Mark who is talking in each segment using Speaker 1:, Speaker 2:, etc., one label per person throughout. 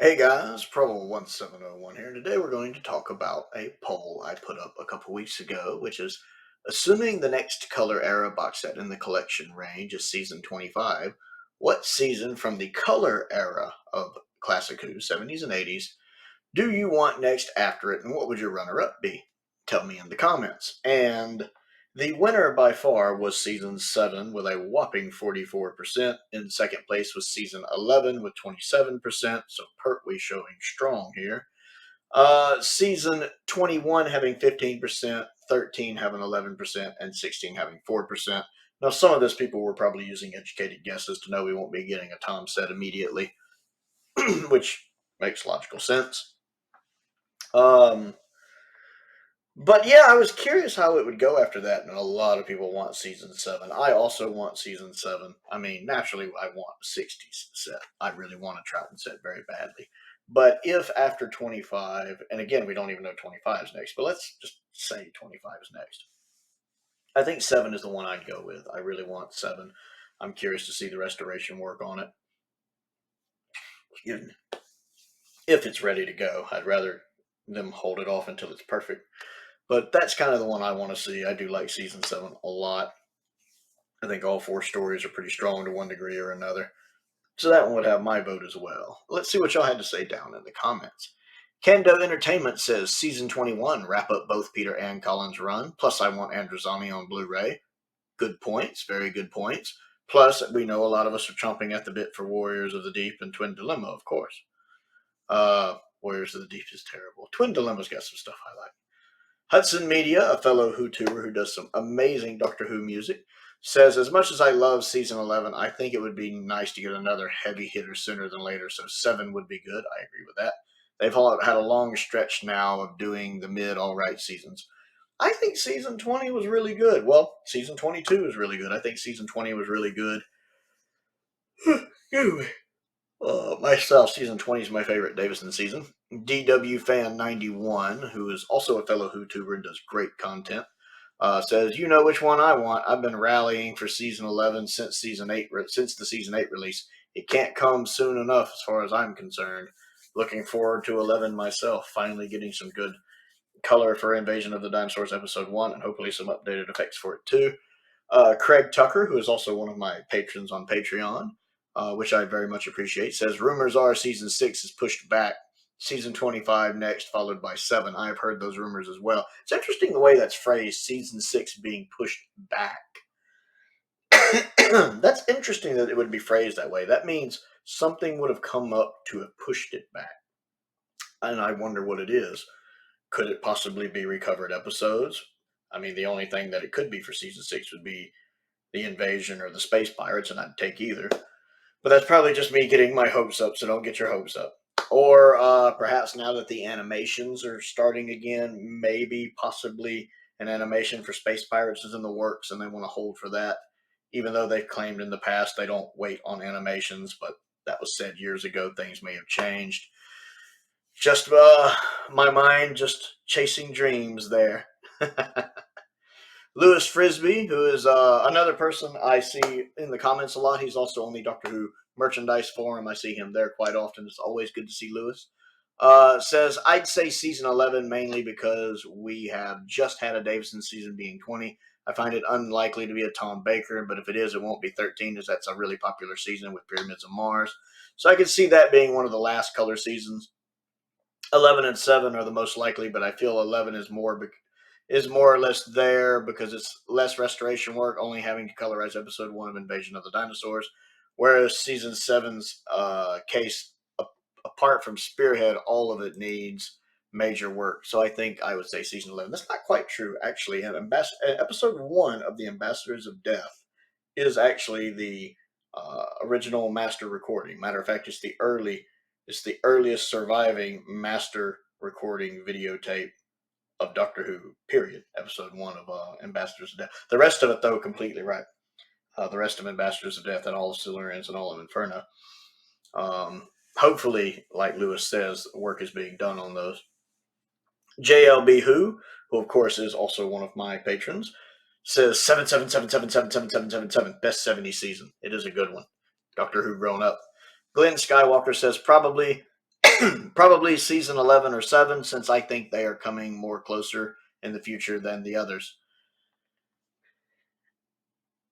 Speaker 1: Hey guys, Prowl1701 here, and today we're going to talk about a poll I put up a couple weeks ago, which is, assuming the next Color Era box set in the collection range is Season 25, what season from the Color Era of Classic Who, 70s and 80s, do you want next after it, and what would your runner-up be? Tell me in the comments. And the winner by far was Season 7 with a whopping 44%. In second place was Season 11 with 27%, so Pertwee showing strong here. Season 21 having 15%, 13 having 11%, and 16 having 4%. Now, some of those people were probably using educated guesses to know we won't be getting a Tom set immediately, which makes logical sense. But yeah, I was curious how it would go after that, and a lot of people want Season 7. I also want Season 7. I mean, naturally, I want a 60s set. I really want a Troughton set very badly. But if after 25, and again, we don't even know 25 is next, but let's just say 25 is next. I think 7 is the one I'd go with. I really want 7. I'm curious to see the restoration work on it. Excuse me. If it's ready to go, I'd rather them hold it off until it's perfect. But that's kind of the one I want to see. I do like Season 7 a lot. I think all 4 stories are pretty strong to one degree or another. So that one would have my vote as well. Let's see what y'all had to say down in the comments. Kendo Entertainment says Season 21 wrap up both Peter and Colin's run. Plus, I want Androzani on Blu-ray. Good points. Very good points. Plus, we know a lot of us are chomping at the bit for Warriors of the Deep and Twin Dilemma, of course. Warriors of the Deep is terrible. Twin Dilemma's got some stuff I like. Hudson Media, a fellow Who-tuber who does some amazing Doctor Who music, says, as much as I love Season 11, I think it would be nice to get another heavy hitter sooner than later, so 7 would be good. I agree with that. They've had a long stretch now of doing the mid-all-right seasons. I think Season 20 was really good. Well, Season 22 was really good. I think Season 20 was really good. Myself, Season 20 is my favorite Davison season. DW Fan 91, who is also a fellow Who-tuber and does great content, says, you know which one I want. I've been rallying for Season 11 since the Season 8 release. It can't come soon enough as far as I'm concerned. Looking forward to 11 myself, finally getting some good color for Invasion of the Dinosaurs Episode 1, and hopefully some updated effects for it too. Craig Tucker, who is also one of my patrons on Patreon, which I very much appreciate, says, rumors are Season 6 is pushed back. Season 25 next, followed by 7. I have heard those rumors as well. It's interesting the way that's phrased, Season 6 being pushed back. That's interesting that it would be phrased that way. That means something would have come up to have pushed it back. And I wonder what it is. Could it possibly be recovered episodes? I mean, the only thing that it could be for Season 6 would be the invasion or the space pirates, and I'd take either. But that's probably just me getting my hopes up, so don't get your hopes up. Or perhaps now that the animations are starting again, maybe possibly an animation for Space Pirates is in the works and they want to hold for that. Even though they've claimed in the past they don't wait on animations, but that was said years ago. Things may have changed. Just my mind just chasing dreams there. Lewis Frisbee, who is another person I see in the comments a lot. He's also on the Doctor Who merchandise forum. I see him there quite often. It's always good to see Lewis. Says, I'd say Season 11 mainly because we have just had a Davison season being 20. I find it unlikely to be a Tom Baker, but if it is, it won't be 13, as that's a really popular season with Pyramids of Mars. So I could see that being one of the last color seasons. 11 and 7 are the most likely, but I feel 11 is more or less there because it's less restoration work, only having to colorize Episode 1 of Invasion of the Dinosaurs, whereas Season 7's case, apart from Spearhead, all of it needs major work. So I think I would say Season 11. That's not quite true, actually. Episode 1 of the Ambassadors of Death is actually the original master recording. Matter of fact, it's the earliest surviving master recording videotape of Doctor Who, period. Episode 1 of Ambassadors of Death. The rest of it, though, completely right. The rest of Ambassadors of Death and all of Silurians and all of Inferno. Hopefully, like Lewis says, work is being done on those. JLBWHO, who of course is also one of my patrons, says 777777777, best 70s season. It is a good one. Doctor Who grown up. Glenn Skywalker says probably Probably season 11 or 7, since I think they are coming more closer in the future than the others.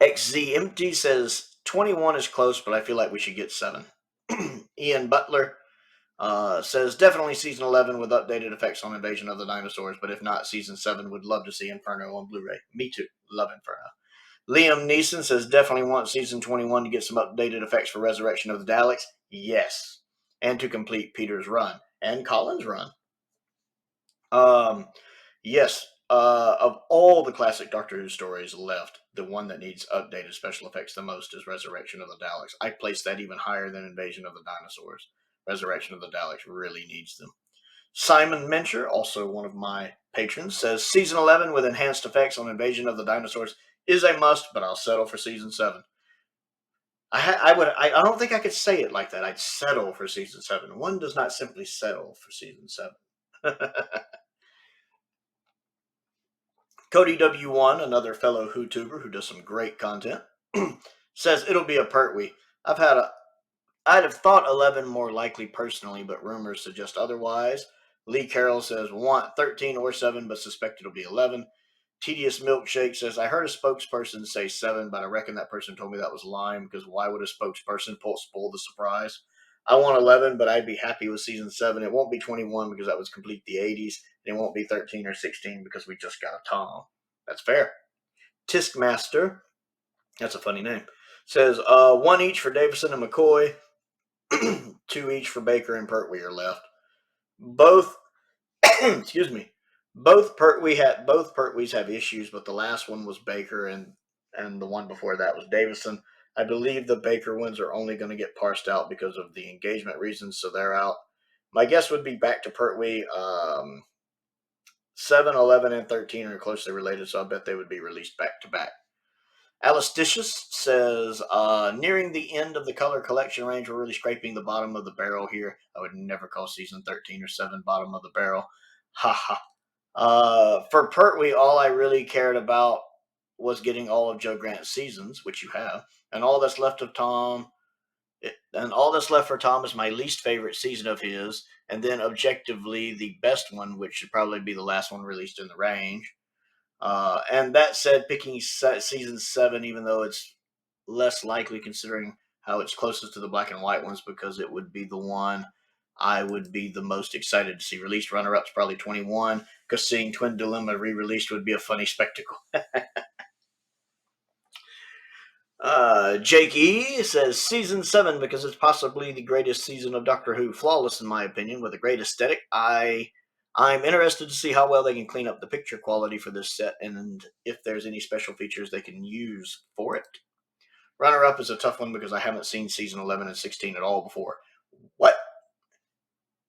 Speaker 1: XZ Empty says 21 is close, but I feel like we should get 7. Ian Butler says definitely season 11 with updated effects on Invasion of the Dinosaurs, but if not, season 7 would love to see Inferno on Blu-ray. Me too. Love Inferno. Liam Neeson says definitely want season 21 to get some updated effects for Resurrection of the Daleks. Yes. And to complete Peter's run. And Colin's run. Yes. Of all the classic Doctor Who stories left, the one that needs updated special effects the most is Resurrection of the Daleks. I place that even higher than Invasion of the Dinosaurs. Resurrection of the Daleks really needs them. Simon Mincher, also one of my patrons, says season 11 with enhanced effects on Invasion of the Dinosaurs is a must, but I'll settle for season 7. I don't think I could say it like that. I'd settle for season 7. One does not simply settle for season 7. Cody W1, another fellow Who-tuber who does some great content, says it'll be a Pertwee. I'd have thought 11 more likely personally, but rumors suggest otherwise. Lee Carroll says want 13 or 7, but suspect it'll be 11. Tedious Milkshake says, I heard a spokesperson say 7, but I reckon that person told me that was lying, because why would a spokesperson spoil the surprise? I want 11, but I'd be happy with season 7. It won't be 21 because that was complete the 80s. And it won't be 13 or 16 because we just got a Tom. That's fair. Tiskmaster, that's a funny name, says 1 each for Davison and McCoy. 2 each for Baker and Pertwee are left. Both, excuse me, both Pertwees have issues, but the last one was Baker, and the one before that was Davison. I believe the Baker ones are only going to get parsed out because of the engagement reasons, so they're out. My guess would be back to Pertwee. 7, 11, and 13 are closely related, so I bet they would be released back to back. Alisticious says, nearing the end of the color collection range, we're really scraping the bottom of the barrel here. I would never call season 13 or 7 bottom of the barrel. Ha ha. For Pertwee, all I really cared about was getting all of Joe Grant's seasons, which you have, and all that's left for Tom is my least favorite season of his, and then objectively the best one, which should probably be the last one released in the range. And that said, picking season 7, even though it's less likely considering how it's closest to the black and white ones, because it would be the one I would be the most excited to see released. Runner-up's probably 21, because seeing Twin Dilemma re-released would be a funny spectacle. Jake E says season 7 because it's possibly the greatest season of Doctor Who. Flawless in my opinion, with a great aesthetic. I'm interested to see how well they can clean up the picture quality for this set, and if there's any special features they can use for it. Runner-up is a tough one because I haven't seen season 11 and 16 at all before. What?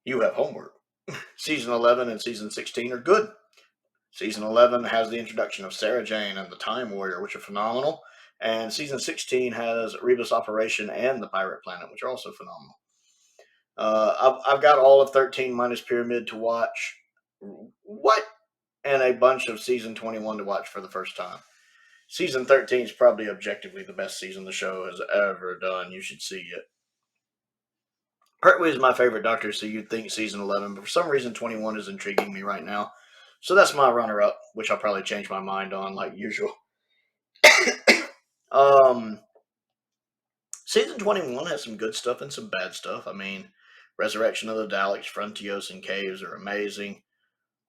Speaker 1: You have homework. Season 11 and season 16 are good. Season 11 has the introduction of Sarah Jane and the Time Warrior, which are phenomenal. And season 16 has Rebus Operation and the Pirate Planet, which are also phenomenal. I've got all of 13 minus Pyramid to watch. What? And a bunch of season 21 to watch for the first time. Season 13 is probably objectively the best season the show has ever done. You should see it. Pertwee is my favorite Doctor, so you'd think season 11, but for some reason 21 is intriguing me right now. So that's my runner-up, which I'll probably change my mind on like usual. Season 21 has some good stuff and some bad stuff. I mean, Resurrection of the Daleks, Frontios, and Caves are amazing.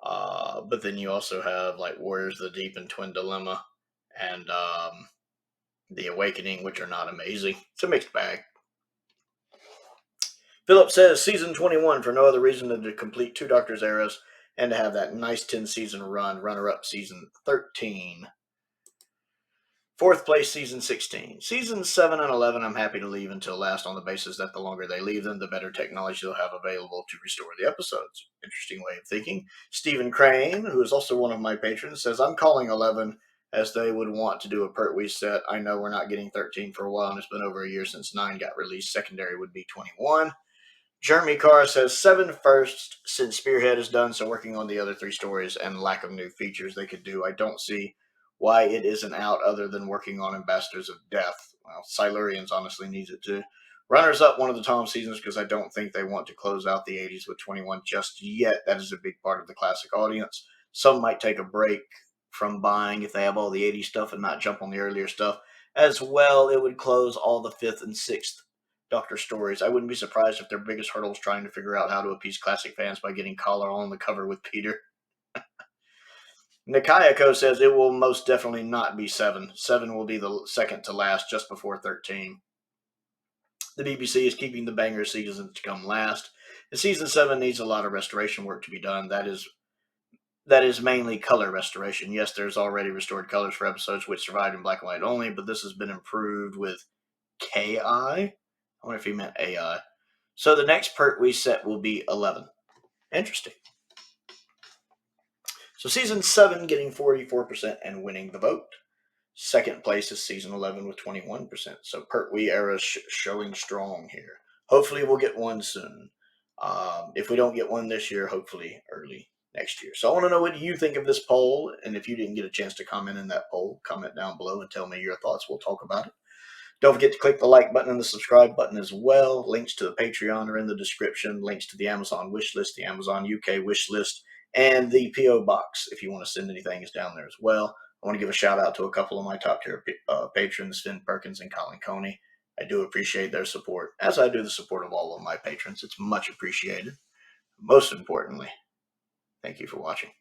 Speaker 1: But then you also have like Warriors of the Deep and Twin Dilemma and The Awakening, which are not amazing. It's a mixed bag. Philip says season 21 for no other reason than to complete 2 Doctors eras and to have that nice 10-season run. Runner-up season 13. 4th place, season 16. Seasons 7 and 11 I'm happy to leave until last on the basis that the longer they leave them, the better technology they'll have available to restore the episodes. Interesting way of thinking. Stephen Crane, who is also one of my patrons, says, I'm calling 11 as they would want to do a Pertwee set. I know we're not getting 13 for a while, and it's been over a year since 9 got released. Secondary would be 21. Jeremy Carr says 7 first, since Spearhead is done, so working on the other 3 stories and lack of new features they could do. I don't see why it isn't out other than working on Ambassadors of Death. Well, Silurians honestly needs it too. Runners up, one of the Tom seasons, because I don't think they want to close out the 80s with 21 just yet. That is a big part of the classic audience. Some might take a break from buying if they have all the 80s stuff and not jump on the earlier stuff. As well, it would close all the 5th and 6th Doctor stories. I wouldn't be surprised if their biggest hurdle is trying to figure out how to appease classic fans by getting Collar on the cover with Peter. Nikayako says it will most definitely not be 7. 7 will be the second to last, just before 13. The BBC is keeping the banger seasons to come last. And season 7 needs a lot of restoration work to be done. That is mainly color restoration. Yes, there's already restored colors for episodes which survived in black and white only, but this has been improved with KI. I wonder if he meant AI. So the next Pertwee set will be 11. Interesting. So season 7 getting 44% and winning the vote. Second place is season 11 with 21%. So Pertwee era showing strong here. Hopefully we'll get one soon. If we don't get one this year, hopefully early next year. So I want to know what you think of this poll. And if you didn't get a chance to comment in that poll, comment down below and tell me your thoughts. We'll talk about it. Don't forget to click the like button and the subscribe button as well. Links to the Patreon are in the description. Links to the Amazon wish list, the Amazon UK wish list, and the P.O. box if you want to send anything is down there as well. I want to give a shout out to a couple of my top tier patrons, Finn Perkins and Colin Coney. I do appreciate their support, as I do the support of all of my patrons. It's much appreciated. Most importantly, thank you for watching.